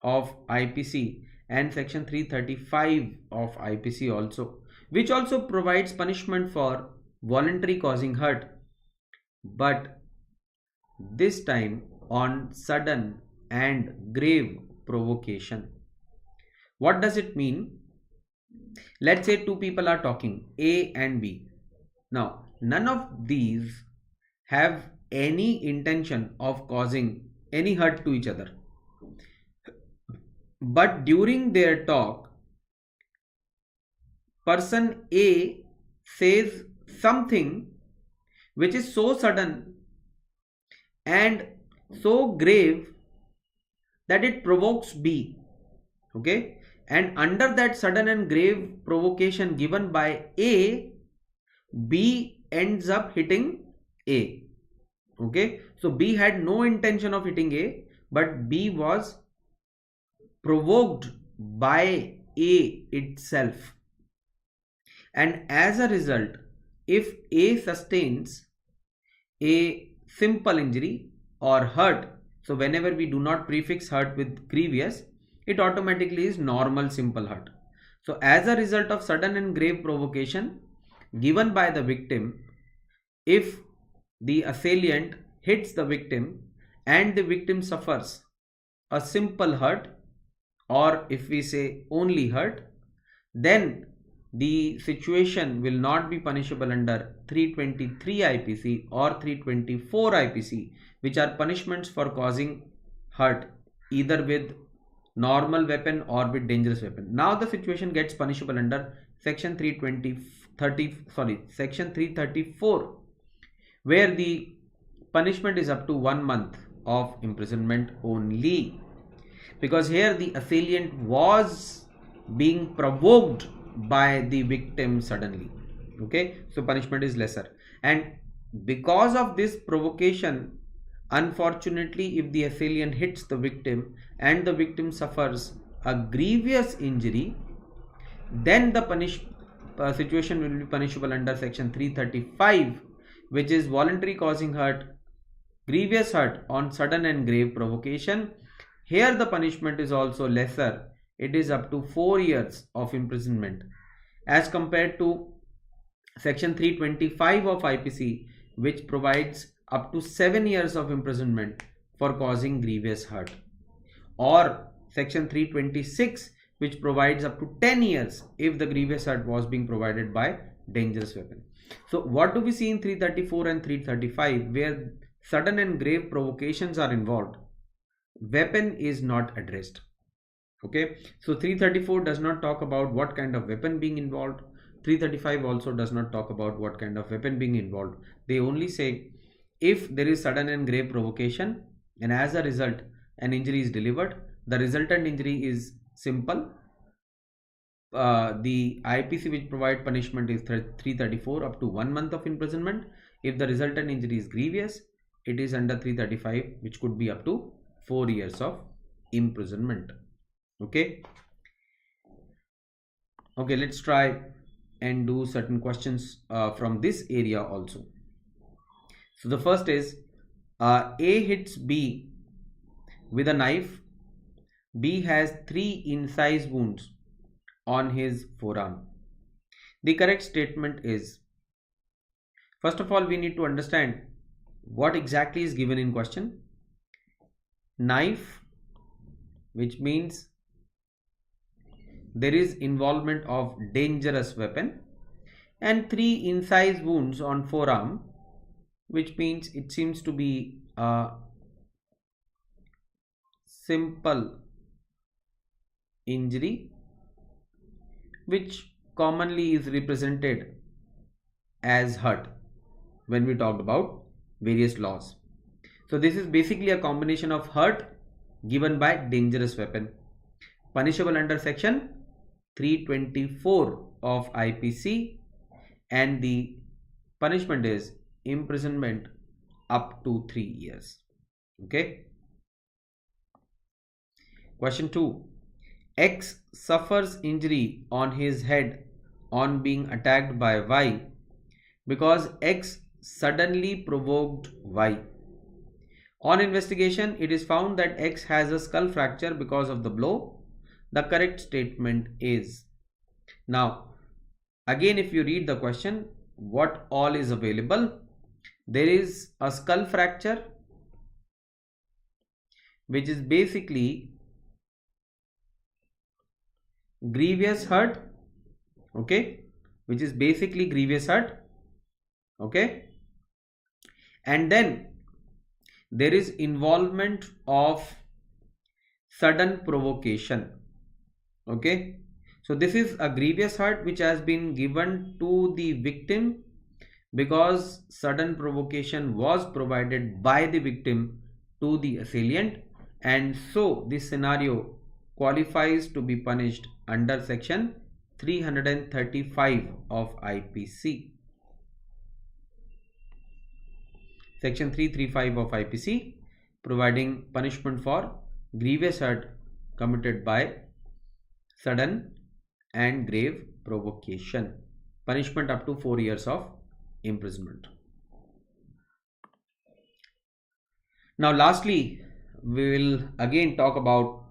of IPC and section 335 of IPC also, which also provides punishment for voluntary causing hurt, but this time on sudden and grave provocation. What does it mean? Let's say two people are talking, A and B. Now, none of these have any intention of causing any hurt to each other. But during their talk, person A says something which is so sudden and so grave that it provokes B. Okay, and under that sudden and grave provocation given by A, B ends up hitting A. Okay, so B had no intention of hitting A, but B was provoked by A itself, and as a result, if A sustains a simple injury or hurt, so whenever we do not prefix hurt with grievous, it automatically is normal simple hurt. So as a result of sudden and grave provocation given by the victim, if the assailant hits the victim and the victim suffers a simple hurt, or if we say only hurt, then the situation will not be punishable under 323 IPC or 324 IPC, which are punishments for causing hurt either with normal weapon or with dangerous weapon. Now the situation gets punishable under section 334, where the punishment is up to 1 month of imprisonment only, because here the assailant was being provoked by the victim suddenly. Okay, so punishment is lesser, and because of this provocation, unfortunately, if the assailant hits the victim and the victim suffers a grievous injury, then the situation will be punishable under section 335, which is voluntary causing hurt, grievous hurt on sudden and grave provocation. Here the punishment is also lesser. It is up to 4 years of imprisonment as compared to section 325 of IPC, which provides up to 7 years of imprisonment for causing grievous hurt, or section 326, which provides up to 10 years if the grievous hurt was being provided by dangerous weapon. So what do we see in 334 and 335, where sudden and grave provocations are involved? Weapon is not addressed. Okay, so 334 does not talk about what kind of weapon being involved. 335 also does not talk about what kind of weapon being involved. They only say if there is sudden and grave provocation and as a result an injury is delivered, the resultant injury is simple, the IPC which provide punishment is 334 up to 1 month of imprisonment. If the resultant injury is grievous, it is under 335, which could be up to 4 years of imprisonment. Okay, let's try and do certain questions from this area also. So the first is A hits B with a knife. B has 3 incise wounds on his forearm. The correct statement is, first of all, we need to understand what exactly is given in question. Knife, which means there is involvement of dangerous weapon, and 3 incise wounds on forearm, which means it seems to be a simple injury which commonly is represented as hurt when we talk about various laws. So this is basically a combination of hurt given by dangerous weapon, punishable under section 324 of IPC, and the punishment is imprisonment up to 3 years. Okay. Question 2. X suffers injury on his head on being attacked by Y because X suddenly provoked Y. On investigation, it is found that X has a skull fracture because of the blow. The correct statement is, now again, if you read the question, what all is available? There is a skull fracture, which is basically grievous hurt, okay, which is basically grievous hurt, okay, and then there is involvement of sudden provocation, okay. So this is a grievous hurt which has been given to the victim because sudden provocation was provided by the victim to the assailant, and so this scenario qualifies to be punished under section 335 of IPC. Section 335 of IPC providing punishment for grievous hurt committed by sudden and grave provocation. Punishment up to 4 years of imprisonment. Now lastly, we will again talk about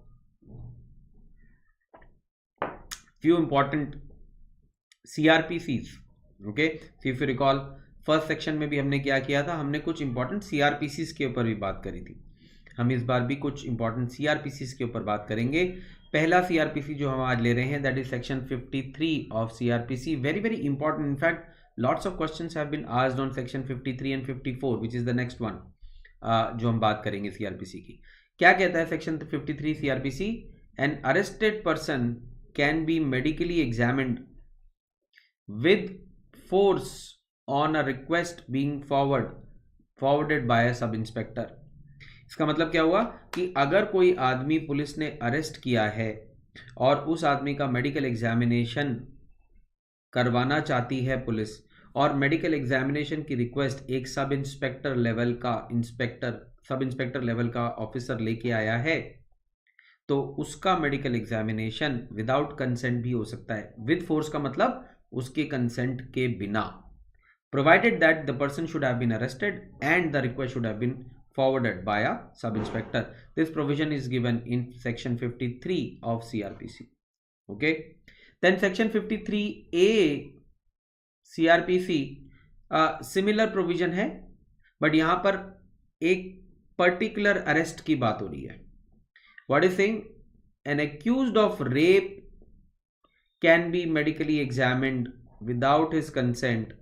few important CrPCs. Okay, so if you recall, first section में भी हमने क्या किया था, हमने कुछ important CrPCs के ऊपर भी बात करी थी. हम इस बार भी कुछ इंपॉर्टेंट CrPCs के ऊपर बात करेंगे. पहला CrPC जो हम आज ले रहे हैं, that is section 53 of CrPC. Very very important. In fact lots of questions have been asked on section 53 and 54, which is the next one जो हम बात करेंगे CrPC की. क्या कहता है section 53 CrPC? An arrested person can be medically examined with force on a request being forwarded by a sub inspector. इसका मतलब क्या हुआ कि अगर कोई आदमी पुलिस ने अरेस्ट किया है और उस आदमी का मेडिकल एग्जामिनेशन करवाना चाहती है पुलिस, और मेडिकल एग्जामिनेशन की रिक्वेस्ट एक सब इंस्पेक्टर लेवल का ऑफिसर लेके आया है, तो उसका मेडिकल एग्जामिनेशन विदाउट कंसेंट भी हो सकता है. विद फोर्स का मतलब उसके कंसेंट के बिना, provided that the person should have been arrested and the request should have been forwarded by a sub-inspector. This provision is given in section 53 of CrPC. Okay. Then section 53A CrPC similar provision है, but यहाँ पर एक particular arrest की बात हो रही है. What is saying? An accused of rape can be medically examined without his consent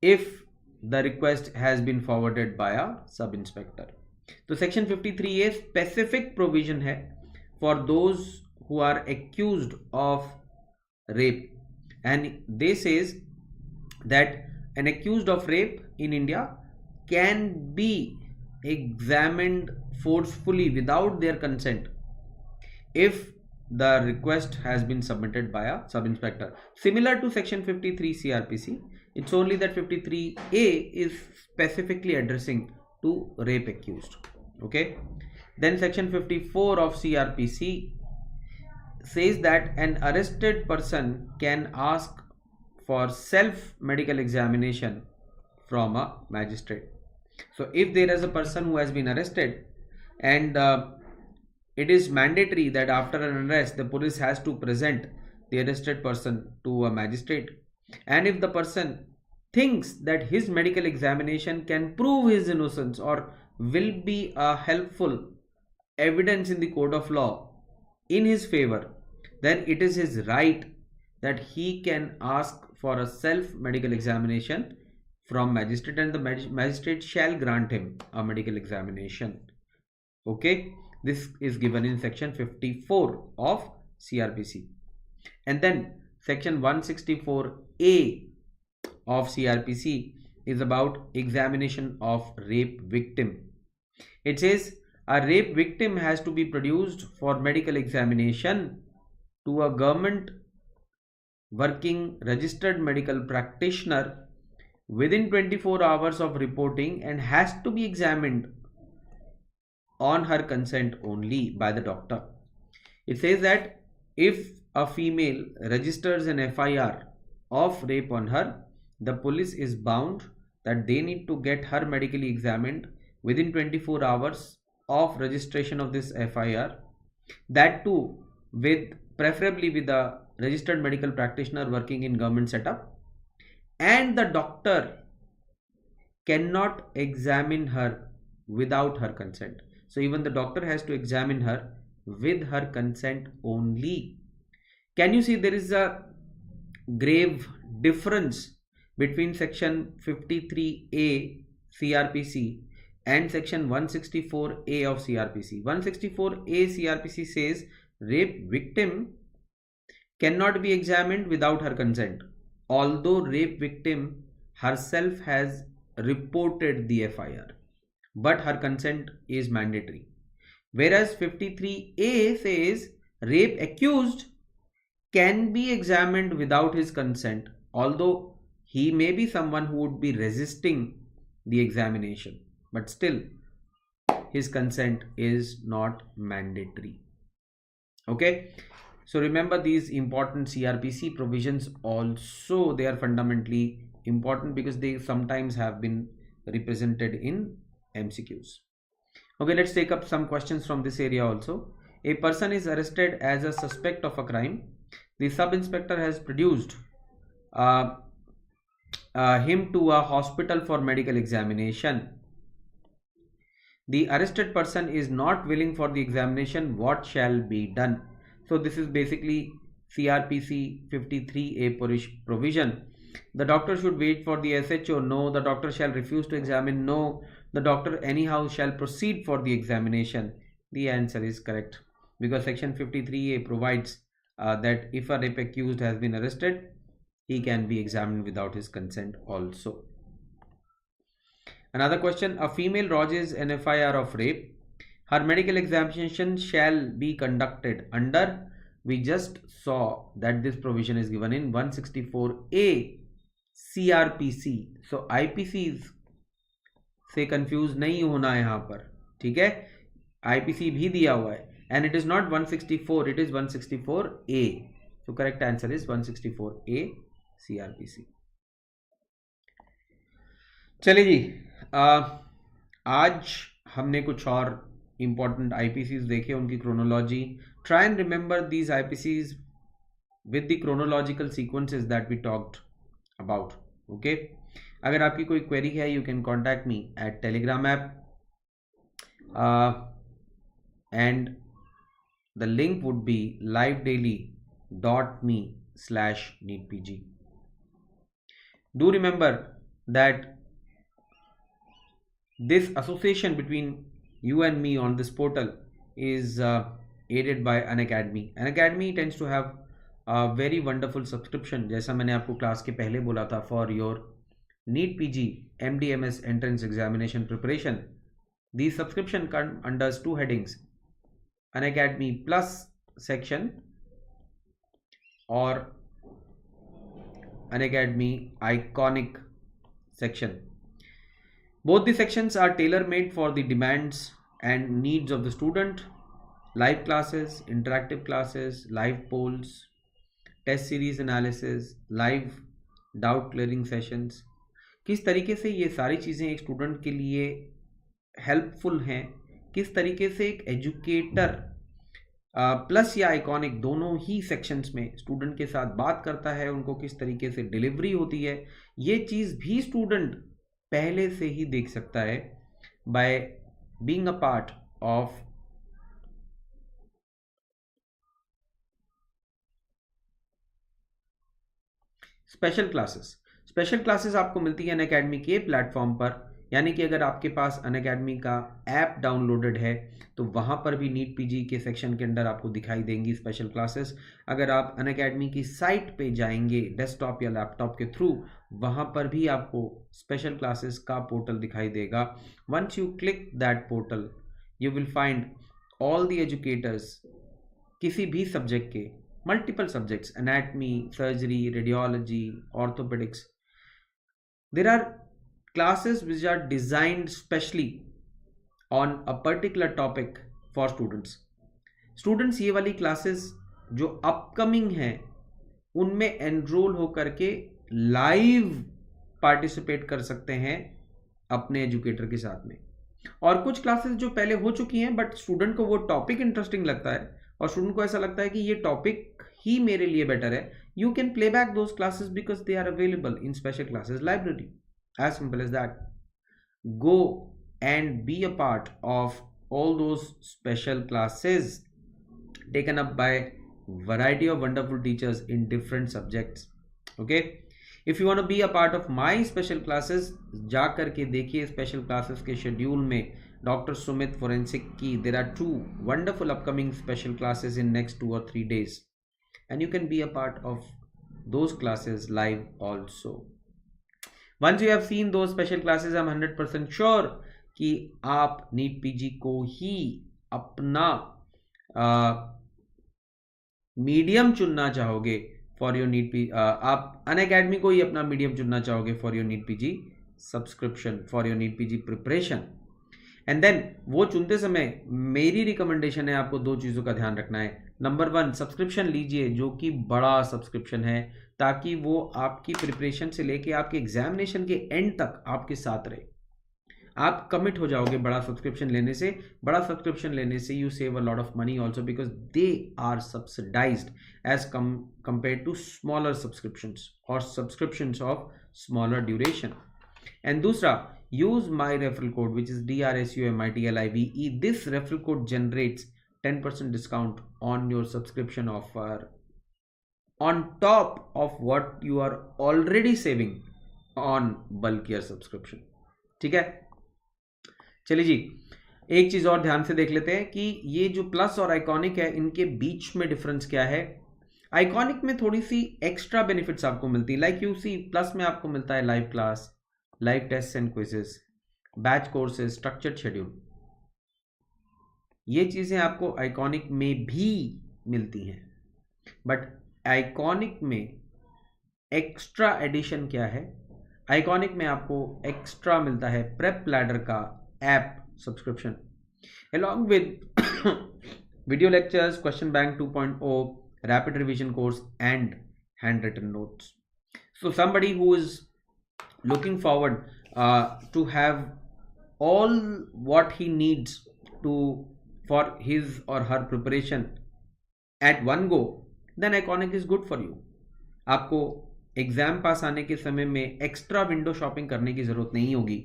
if the request has been forwarded by a sub-inspector. तो section 53A specific provision है for those who are accused of rape, and they says that an accused of rape in India can be examined forcefully without their consent if the request has been submitted by a sub-inspector. Similar to section 53 CrPC, it's only that 53A is specifically addressing to rape accused. Okay. Then section 54 of CrPC says that an arrested person can ask for self medical examination from a magistrate. So if there is a person who has been arrested and it is mandatory that after an arrest the police has to present the arrested person to a magistrate, and if the person thinks that his medical examination can prove his innocence or will be a helpful evidence in the court of law in his favor, then it is his right that he can ask for a self medical examination from magistrate, and the magistrate shall grant him a medical examination. Okay, this is given in section 54 of CrPC. And then section 164A of CrPC is about examination of rape victim. It says a rape victim has to be produced for medical examination to a government working registered medical practitioner within 24 hours of reporting and has to be examined on her consent only by the doctor. It says that if a female registers an FIR of rape on her, the police is bound that they need to get her medically examined within 24 hours of registration of this FIR, that too with preferably with a registered medical practitioner working in government setup, and the doctor cannot examine her without her consent. So even the doctor has to examine her with her consent only. Can you see there is a grave difference between section 53A CrPC and section 164A of CrPC. 164A CrPC says rape victim cannot be examined without her consent, although rape victim herself has reported the FIR, but her consent is mandatory. Whereas 53A says rape accused can be examined without his consent, although he may be someone who would be resisting the examination, but still his consent is not mandatory. Okay, so remember these important CrPC provisions also, they are fundamentally important because they sometimes have been represented in MCQs. Okay, let's take up some questions from this area also. A person is arrested as a suspect of a crime. The sub-inspector has produced him to a hospital for medical examination. The arrested person is not willing for the examination. What shall be done? So this is basically CrPC 53A provision. The doctor should wait for the SHO. No. The doctor shall refuse to examine. No. The doctor anyhow shall proceed for the examination. The answer is correct, because section 53A provides that if a rape accused has been arrested, he can be examined without his consent also. Another question, a female lodges an FIR of rape. Her medical examination shall be conducted under, we just saw that this provision is given in 164A CrPC. So IPCs से confuse नहीं होना है यहाँ पर, ठीक है. IPC भी दिया हुआ है and it is not 164, it is 164A. So correct answer is 164A CrPC. चलिए जी, आज हमने कुछ और important IPCs देखे, उनकी chronology. Try and remember these IPCs with the chronological sequences that we talked about. Okay. अगर आपकी कोई query है, you can contact me at Telegram app, and the link would be livedaily.me/neetpg. Do remember that this association between you and me on this portal is aided by Unacademy. Unacademy tends to have a very wonderful subscription, जैसा मैंने आपको class के पहले बोला था, for your NEET PG MDMS entrance examination preparation. The subscription comes under two headings: Unacademy Plus section or Unacademy Iconic section. Both the sections are tailor-made for the demands and needs of the student. Live classes, interactive classes, live polls, test series analysis, live doubt clearing sessions, किस तरीके से ये सारी चीज़ें एक student के लिए helpful हैं, किस तरीके से एक एजुकेटर प्लस या आइकॉनिक दोनों ही सेक्शंस में स्टूडेंट के साथ बात करता है, उनको किस तरीके से डिलीवरी होती है, ये चीज़ भी स्टूडेंट पहले से ही देख सकता है by being a part of special classes. Special classes आपको मिलती है अनअकैडमी के प्लेटफॉर्म पर, यानी कि अगर आपके पास अनअकैडमी का ऐप डाउनलोडेड है तो वहाँ पर भी नीट पीजी के सेक्शन के अंदर आपको दिखाई देंगी स्पेशल क्लासेस। अगर आप अनअकैडमी की साइट पे जाएंगे डेस्कटॉप या लैपटॉप के थ्रू, वहाँ पर भी आपको स्पेशल क्लासेस का पोर्टल दिखाई देगा। Once you click that portal you will find all the educators किसी भी सब्जेक्ट के, multiple subjects, anatomy, surgery, radiology, orthopedics. There are classes which are designed specially on a particular topic for students. Students ये वाली classes जो upcoming हैं उनमें enroll होकर के live participate कर सकते हैं अपने educator के साथ में। और कुछ classes जो पहले हो चुकी हैं but student को वो topic interesting लगता है और स्टूडेंट को ऐसा लगता है कि ये टॉपिक ही मेरे लिए बेटर है, you can play back those classes because they are available in special classes library, as simple as that. Go and be a part of all those special classes taken up by variety of wonderful teachers in different subjects. Okay, if you want to be a part of my special classes, जा करके देखिए special classes के schedule में Dr. Sumit Forensic की there are 2 wonderful upcoming special classes in next 2 or 3 days and you can be a part of those classes live also. Once you have seen those special classes, I'm 100% sure कि आप NEET PG को ही अपना medium चुनना चाहोगे for your NEET PG, आप Unacademy को ही अपना मीडियम चुनना चाहोगे for your NEET PG subscription, for your NEET PG preparation. And then वो चुनते समय मेरी रिकमेंडेशन है आपको 2 चीज़ों का ध्यान रखना है। नंबर 1, सब्सक्रिप्शन लीजिए जो कि बड़ा सब्सक्रिप्शन है, ताकि वो आपकी प्रिपरेशन से लेके आपके एग्जामिनेशन के एंड तक आपके साथ रहे। आप कमिट हो जाओगे बड़ा सब्सक्रिप्शन लेने से। बड़ा सब्सक्रिप्शन लेने से you save a lot of money also because they are subsidized as compare to smaller subscriptions और subscriptions of smaller duration. And दूसरा, use my referral code which is DRSUMITLIVE. This referral code generates 10% discount on your subscription offer on top of what you are already saving on bulkier subscription. ठीक है, चलिए जी, एक चीज और ध्यान से देख लेते हैं कि ये जो प्लस और आइकॉनिक है इनके बीच में डिफरेंस क्या है। आइकॉनिक में थोड़ी सी एक्स्ट्रा बेनिफिट्स आपको मिलती है, लाइक यू सी प्लस में आपको मिलता है live class, live test and quizzes, batch courses, structured schedule. ये चीज़ें आपको आइकॉनिक में भी मिलती हैं, बट आइकॉनिक में एक्स्ट्रा एडिशन क्या है? आइकॉनिक में आपको एक्स्ट्रा मिलता है प्रेप लैडर का app subscription along with video lectures, question bank 2.0, rapid revision course and hand written notes. So somebody who is looking forward to have all what he needs for his or her preparation at one go, then Iconic is good for you. आपको exam पास आने के समय में extra window shopping करने की ज़रूरत नहीं होगी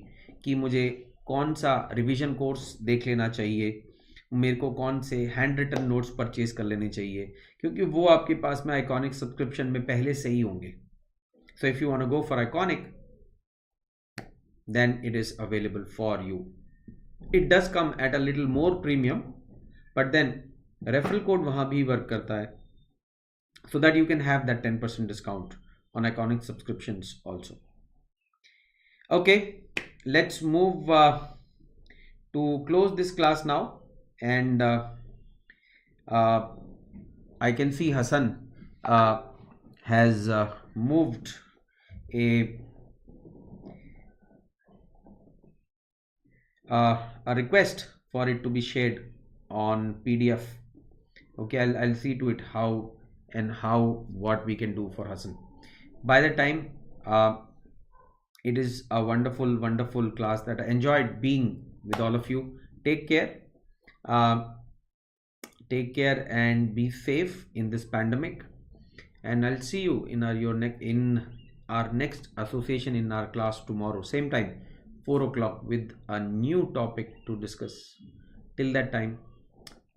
कि मुझे कौन सा रिवीजन कोर्स देख लेना चाहिए, मेरे को कौन से हैंड रिटन नोट्स परचेज कर लेने चाहिए, क्योंकि वो आपके पास में आइकॉनिक सब्सक्रिप्शन में पहले से ही होंगे। So if you want to go for iconic then it is available for you. It does come at a little more premium, but then referral code वहाँ भी work करता है, so that you can have that 10% discount on Iconic subscriptions also. Okay, let's move to close this class now and I can see Hassan has moved a a request for it to be shared on PDF. Okay, I'll see to it how and how what we can do for Hassan. By the time it is a wonderful class that I enjoyed being with all of you. Take care. Uh, Take care and be safe in this pandemic. And I'll see you in our next association in our class tomorrow, same time, 4 o'clock, with a new topic to discuss. Till that time,